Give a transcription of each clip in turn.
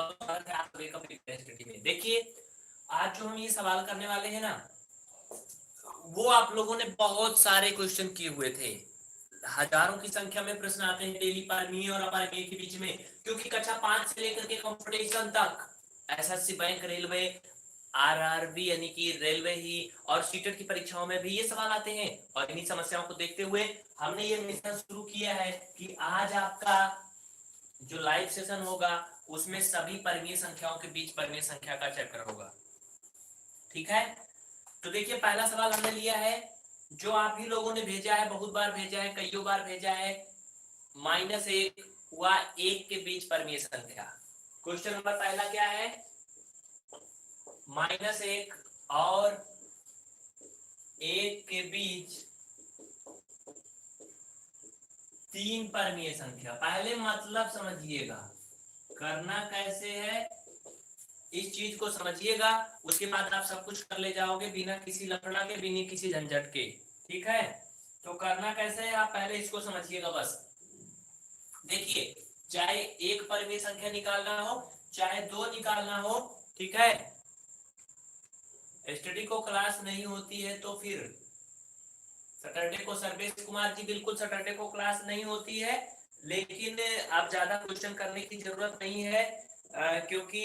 बहुत स्वागत है आप सभी का स्टडी में। देखिए आज जो हम ये सवाल करने वाले हैं ना, वो आप लोगों ने बहुत सारे क्वेश्चन किए हुए थे। हजारों की संख्या में प्रश्न आते हैं डेली पारमीय और अपारमीय के बीच में, क्योंकि कक्षा 5 से लेकर के कंपटीशन तक एसएससी बैंक, रेलवे, आरआरबी यानी कि रेलवे ही और सीटेट की परीक्षाओं में भी ये सवाल आते हैं। और इन्हीं समस्याओं को देखते हुए हमने ये मिशन शुरू किया है कि आज आपका जो लाइव सेशन होगा उसमें सभी परमीय संख्याओं के बीच परमीय संख्या का चैप्टर होगा। ठीक है, तो देखिए पहला सवाल हमने लिया है जो आप ही लोगों ने भेजा है, बहुत बार भेजा है, कईयों बार भेजा है। -1 व 1 के बीच परमीय संख्या। क्वेश्चन नंबर पहला क्या है? -1 और 1 के बीच 3 परमीय संख्या। पहले मतलब समझिएगा, करना कैसे है इस चीज को समझिएगा, उसके बाद आप सब कुछ कर ले जाओगे बिना किसी लफड़ा के, बिना किसी झंझट के। ठीक है, तो करना कैसे है आप पहले इसको समझिएगा बस। देखिए, चाहे 1 परमीय संख्या निकालना हो चाहे 2 निकालना हो, ठीक है, स्टडी को क्लास नहीं होती है तो फिर सैटरडे को सर्वेश कुमार जी, बिल्कुल सैटरडे को क्लास नहीं होती है, लेकिन आप ज्यादा क्वेश्चन करने की जरूरत नहीं है, क्योंकि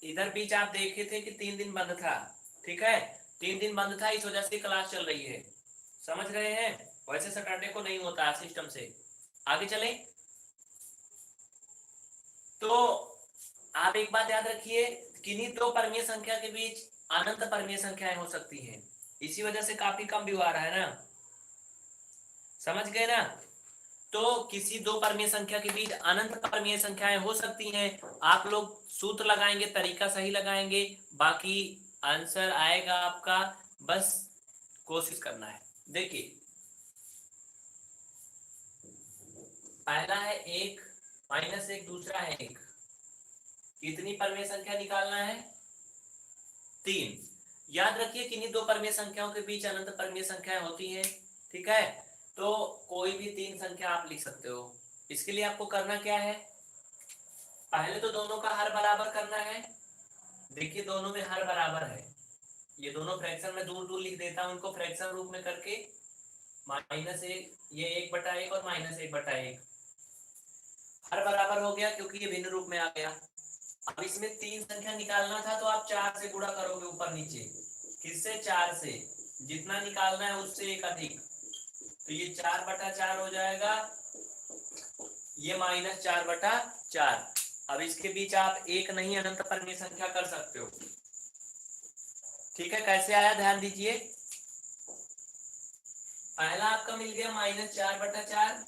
इधर बीच आप देखे थे कि 3 दिन बंद था। ठीक है, 3 दिन बंद था, इस वजह से क्लास चल रही है, समझ रहे हैं। वैसे सैटरडे को नहीं होता सिस्टम से। आगे चले तो आप एक बात याद रखिए, किन्हीं 2 परमीय संख्या के बीच अनंत परमीय संख्याएं हो सकती हैं। इसी वजह से काफी कम व्यू आ रहा है ना, समझ गए ना। तो किसी 2 परमीय संख्या के बीच अनंत परमीय संख्याएं हो सकती हैं। आप लोग सूत्र लगाएंगे, तरीका सही लगाएंगे, बाकी आंसर आएगा आपका, बस कोशिश करना है। देखिए पहला है 1 -1, दूसरा है 1। कितनी परमीय संख्या निकालना है? 3। याद रखिए किन्हीं 2 परमीय संख्याओं के बीच अनंत परमीय संख्याएं होती हैं। ठीक है, तो कोई भी 3 संख्या आप लिख सकते हो। इसके लिए आपको करना क्या है, पहले तो दोनों का हर बराबर करना है। देखिए दोनों में हर बराबर है, ये दोनों फ्रैक्शन में दूर दूर लिख देता हूं इनको फ्रैक्शन रूप में करके। -1, ये 1/1 और -1/1 हर बराबर हो गया क्योंकि ये भिन्न रूप में आ गया। अब इसमें 3 संख्या निकालना था तो आप 4 से गुणा करोगे ऊपर नीचे। किससे? 4 से। जितना निकालना है उससे एक अधिक, तो ये 4/4 हो जाएगा, ये -4/4। अब इसके बीच आप एक नहीं अनंत परमीय संख्या कर सकते हो। ठीक है, कैसे आया ध्यान दीजिए। पहला आपका मिल गया -4/4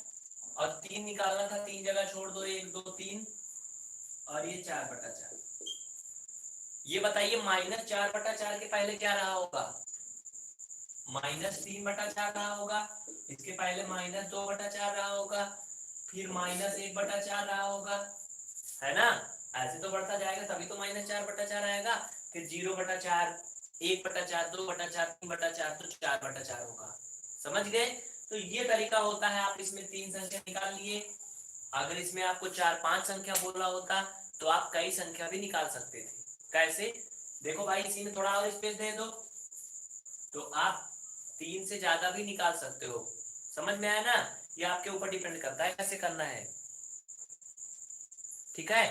और 3 निकालना था, 3 जगह छोड़ दो, 1 2 3, और ये 4/4। ये बताइए -4/4 के पहले क्या रहा होगा? -3/4 रहा होगा, इसके पहले -2/4 रहा होगा, फिर -1/4 रहा होगा, है ना। ऐसे तो बढ़ता जाएगा तभी तो -4/4 आएगा, फिर 0/4, 1/4, 2/4, 3/4, तो 4/4 होगा। समझ गए। तो ये तरीका होता है, आप इसमें 3 संख्या निकाल लिए। अगर इसमें आपको 4-5 संख्या बोला होता तो आप कई संख्या भी निकाल सकते थे। कैसे? देखो भाई, इसी में थोड़ा और स्पेस दे दो तो आप 3 से ज्यादा भी निकाल सकते हो। समझ में आया ना, ये आपके ऊपर डिपेंड करता है कैसे करना है। ठीक है,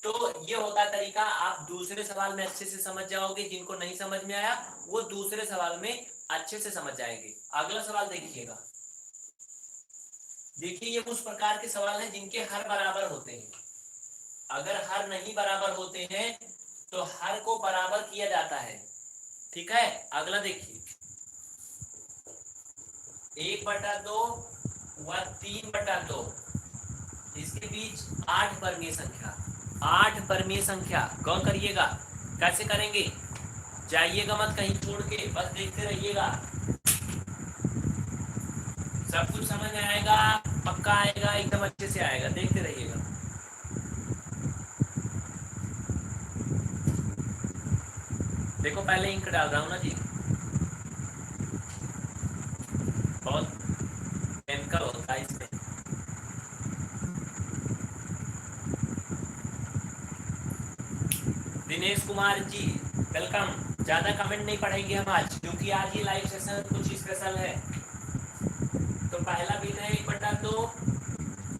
तो ये होता है तरीका। आप दूसरे सवाल में अच्छे से समझ जाओगे, जिनको नहीं समझ में आया वो दूसरे सवाल में अच्छे से समझ जाएंगे। अगला सवाल देखिएगा। देखिए ये उस प्रकार के सवाल हैं जिनके हर बराबर होते हैं। अगर हर नहीं बराबर होते हैं तो हर को बराबर किया जाता है। ठीक है, अगला देखिए, 1/2 व 3/2, इसके बीच 8 परमीय संख्या। 8 परमीय संख्या गौर करिएगा, कैसे करेंगे? जाइएगा मत कहीं छोड़ के, बस देखते रहिएगा, सब कुछ समझ में आएगा, पक्का आएगा, एकदम अच्छे से आएगा, देखते रहिएगा। देखो पहले इंक डाल रहा हूं ना जी, बहुत केमिकल होता है इसमें। दिनेश कुमार जी वेलकम। ज्यादा कमेंट नहीं पढ़ेंगे हम आज, क्योंकि आज ये लाइव सेशन कुछ स्पेशल है। तो पहला बिन है 1/2,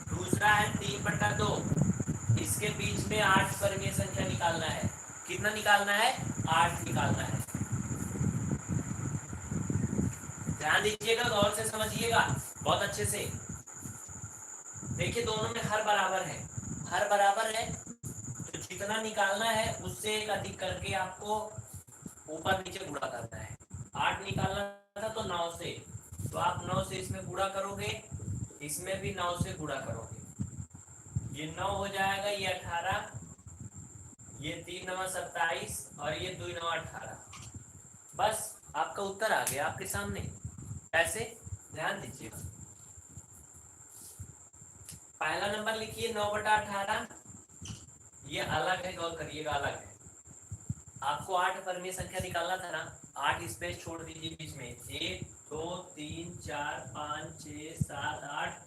दूसरा है 3/2। इसके बीच में 8 वर्गीय संख्या निकालना है। कितना निकालना है? 8 निकालना है। ध्यान दीजिएगा, गौर से समझिएगा बहुत अच्छे से। देखिए दोनों में हर बराबर है, हर बराबर है, तो जितना निकालना है उससे एक अधिक करके आपको ऊपर नीचे गुणा करना है। 8 निकालना था तो 9 से, तो आप 9 से इसमें गुणा करोगे, इसमें भी 9 से गुणा करोगे। ये 9 हो जाएगा, ये 18, ये 3 9 27 और ये 2 9 18। बस आपका उत्तर आ गया आपके सामने। कैसे? ध्यान दीजिएगा। पहला नंबर लिखिए 9/18, ये अलग है, गौर करिएगा अलग है। आपको 8 वर्गीय संख्या निकालना था ना, 8 स्पेस छोड़ दीजिए बीच में, 1 2 3 4 5 6 7 8,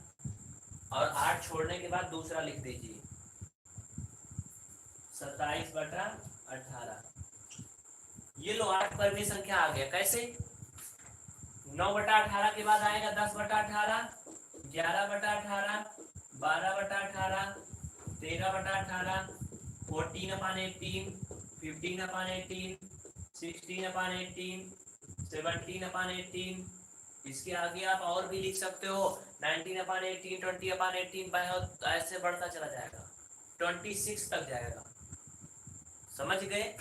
और 8 छोड़ने के बाद दूसरा लिख दीजिए 27/18। ये लो 8 वर्गीय संख्या आ गया। कैसे? 9/18 के बाद आएगा 10/18, 11/18, 12/18, 13/18, 14/18, 15/18, 16/18, 17/18। इसके आगे आप और भी लिख सकते हो 19/18, 20/18, ऐसे बढ़ता चला जाएगा, 26 तक जाएगा। समझ गए?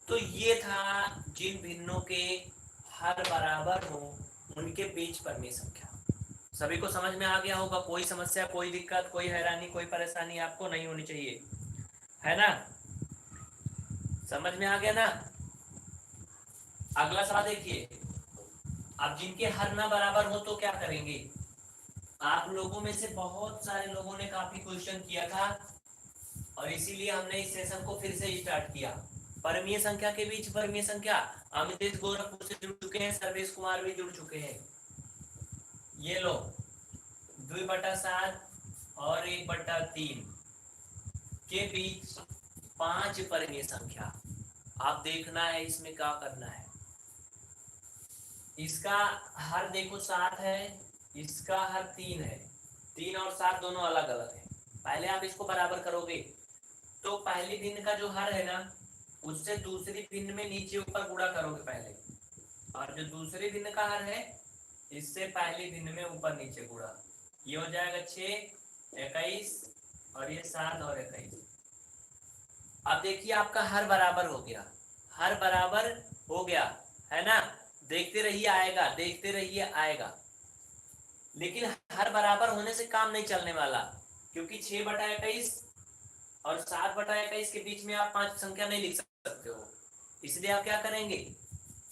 तो ये था जिन भिन्नों के हर बराबर हो उनके बीच वर्गीय संख्या। सभी को समझ में आ गया होगा? कोई समस्या, कोई दिक्कत, कोई हैरानी, कोई परेशानी आपको नहीं होनी चाहिए, है ना? समझ में आ गया ना? अगला सवाल देखिए। अब जिनके हर ना बराबर हो तो क्या करेंगे? आप लोगों में से बहुत सारे लोगों ने काफी क्वेश्चन किया था, और इसीलिए हमने इस सेशन को फिर से स्टार्ट किया। परमीय संख्या के बीच वर्गीय संख्या, अमितेश गोरखपुर से जुड़ चुके हैं, सर्वेश कुमार भी जुड़ चुके हैं। ये लो 2/7 और 1/3 के बीच 5 वर्गीय संख्या। आप देखना है इसमें क्या करना है। इसका हर देखो 7 है, इसका हर 3 है। 3 और 7 दोनों अलग अलग है। पहले आप इसको बराबर करोगे तो पहली भिन्न का जो हर है ना, उससे दूसरी भिन्न में नीचे ऊपर गुणा करोगे पहले, और जो दूसरी भिन्न का हर है इससे पहली भिन्न में ऊपर नीचे गुणा। ये हो जाएगा 6 21 और ये 7 और 21। अब देखिए आपका हर बराबर हो गया, हर बराबर हो गया, है ना? देखते रहिए आएगा, देखते रहिए आएगा। लेकिन हर बराबर होने से काम नहीं चलने वाला, क्योंकि 6/21 और 7/21 के बीच में आप 5 संख्या नहीं लिख सकते हो। इसलिए आप क्या करेंगे?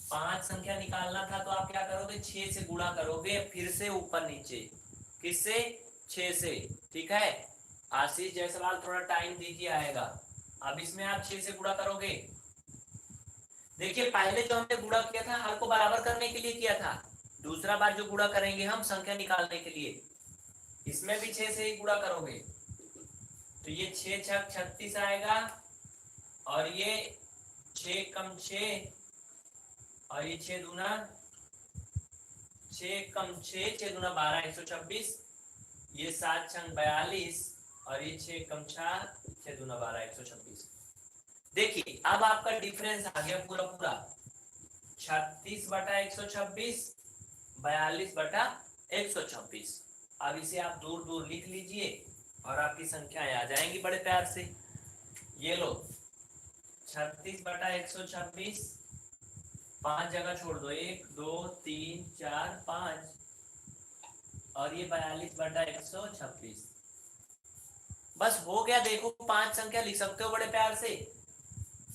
5 संख्या निकालना था तो आप क्या करोगे? 6 से गुणा करोगे, फिर से ऊपर नीचे। किससे? 6 से। ठीक है आशीष जायसवाल, थोड़ा टाइम दीजिए, आएगा। अब इसमें आप 6 से गुणा करोगे। देखिए पहले जो हमने गुणा किया था हर को बराबर करने के लिए किया था, दूसरा बार जो गुणा करेंगे हम संख्या निकालने के लिए, इसमें भी 6 से ही गुणा करोगे। तो ये 6 छक 36 आएगा, और ये 6 कम 6, और ये 6 दूना 6 कम 6, 6 दूना 12, 126। ये 7 छंग 42, और ये 6 कम 6, 6 दूना 12, 126। देखिए अब आपका डिफरेंस आ गया पूरा पूरा 36/126, 42/126। अब इसे आप दूर दूर लिख लीजिए और आपकी संख्याएं आ जाएंगी बड़े प्यार से। ये लो 36/126, 5 जगह छोड़ दो, 1 2 3 4 5, और ये 42/126। बस हो गया। देखो 5 संख्या लिख सकते हो बड़े प्यार से।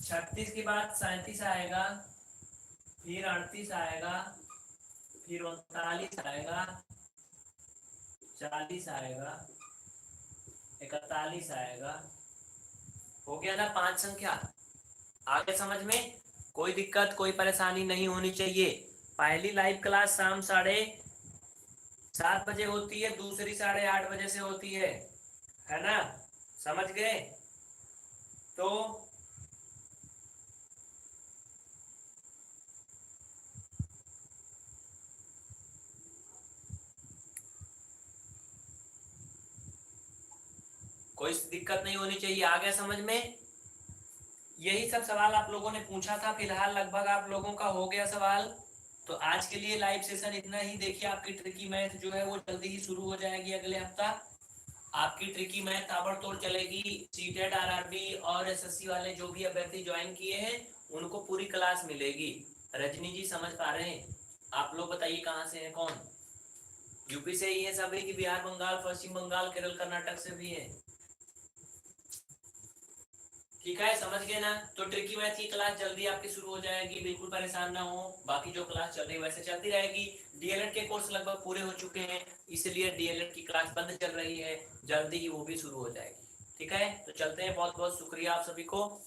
36 के बाद 37 आएगा, फिर 38 आएगा, फिर 39 आएगा, 40 आएगा, 41 आएगा। हो गया ना 5 संख्या? आगे समझ में? कोई दिक्कत, कोई परेशानी नहीं होनी चाहिए। पहली लाइव क्लास शाम 7:30 बजे होती है, दूसरी 8:30 बजे से होती है ना? समझ गए? तो कोई दिक्कत नहीं होनी चाहिए। आ गया समझ में? यही सब सवाल आप लोगों ने पूछा था। फिलहाल लगभग आप लोगों का हो गया सवाल। तो आज के लिए लाइव सेशन इतना ही। देखिए आपकी ट्रिकी मैथ जो है वो जल्दी ही शुरू हो जाएगी अगले हफ्ता। आपकी ट्रिकी मैथ ताबड़तोड़ चलेगी। सीटेट आरआरबी और एसएससी वाले जो भी अभ्यर्थी ज्वाइन किए हैं उनको पूरी क्लास मिलेगी। रजनी जी समझ पा रहे हैं? आप लोग बताइए कहाँ से हैं, कौन? यूपी से ही है सभी कि बिहार, बंगाल, पश्चिम बंगाल, केरल, कर्नाटक से भी है? ठीक है, समझ गए ना? तो ट्रिकी मैथ की क्लास जल्दी आपकी शुरू हो जाएगी, बिल्कुल परेशान ना हो। बाकी जो क्लास चल रही है वैसे चलती रहेगी। डीएलएड के कोर्स लगभग पूरे हो चुके हैं, इसलिए डीएलएड की क्लास बंद चल रही है, जल्दी ही वो भी शुरू हो जाएगी। ठीक है, तो चलते हैं। बहुत बहुत शुक्रिया आप सभी को।